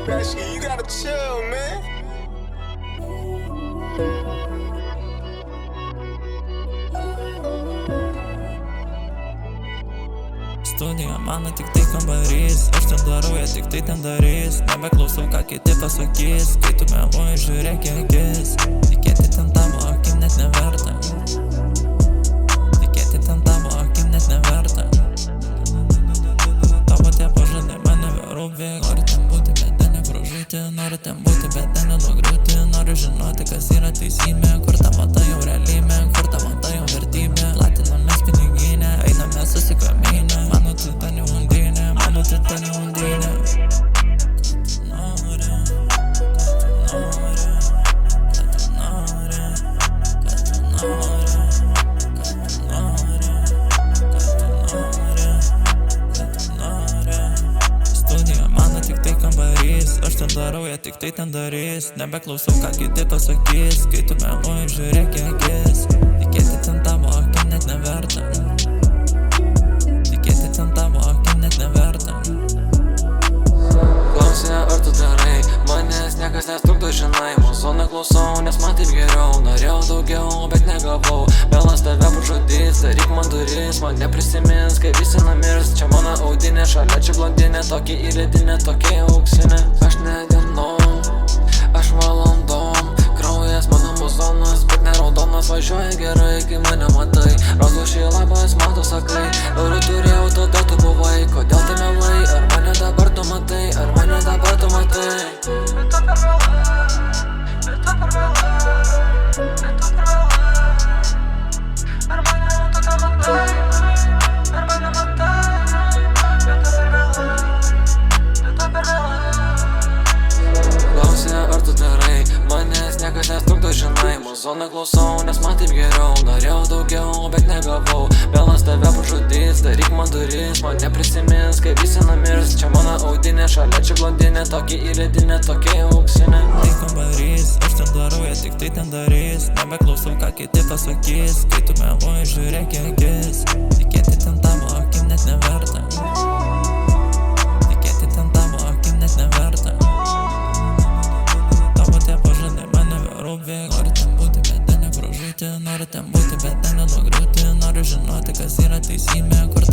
Bashki, you gotta chill, man. Studija mano tik tai kambarys, aš ten darau, jie tik tai ten darys. Nebeklausau, ką kiti pasakys, kai tu meluoji, žiūrėk į akis. Tikėti ten tavo akim net neverta. Tikėti ten tavo akim net neverta. Tavo tie pažadai man neberūpi. Noriu ten būti, bet ten nepražūti. Noriu ten būti, bet ten nenugriūti. Noriu žinoti, kas yra teisybė. Kur ta mata jau realybė, kur ta mata jau vertybė. Platinamės piniginę, einame susikamynę. Mano titanė undinė, mano titanė undinė. Studija mano tik tai kambarys, aš ten darau, jie tik tai ten darys. Nebeklausau, ką kiti pasakys, kai tu meluoji, žiūrėk į akis. Tikėti ten tavo akim net neverta. Tikėti ten tavo akim net neverta. Klausė, ar tu darai, manęs niekas nestrukdo, žinai. Mūsų neklausau, nes man taip geriau. Norėjau daugiau, bet negavau. Vėlas tave pražudys, daryk man duris. Man neprisimins, kai visi numirs. Čia mano audinė, šalia čia blondinė. Tokia įledinė, tokia auksinė. Aš ne dienom, aš valandom. Kraujas mano muzonas, bet ne raudonas. Važiuoja gerai, kai mane matai. Razu šį labas, mato sakai. Eurų turėjau, tada tu buvai. Kodėl tai melai, ar mane dabar tu matai? Ar mane dabar tu matai? Bet to per vėlai, bet to per vėlai, bet to per vėlai. Ar mane tokia matai? Ar mane matai? Bet to per vėlai, bet to per vėlai. Klausė, ar tu darai, manęs niekas nestrukdo, žinai. Mūsų neklausau, nes man taip geriau. Norėjau daugiau, bet negavau. Vėlas tave pražudys, daryk man duris. Man neprisimins, kai visi numirs. Čia mano audinė, šalia čia blondinė. Tokia įledinė, tokia auksinė. Tai kambarys, aš ten darau, jie tik tai ten darys. Nebeklausau, ką kiti pasakys, kai tu meluoji, žiūrėk į akis. Tikėti ten tavo akim net neverta. Tikėti ten tavo akim net neverta. Tavo tie pažadai man neberūpi. Noriu ten būti, bet ten nepražūti. Noriu ten būti, bet ten nenugriūti. Noriu žinoti, kas yra teisybė, kur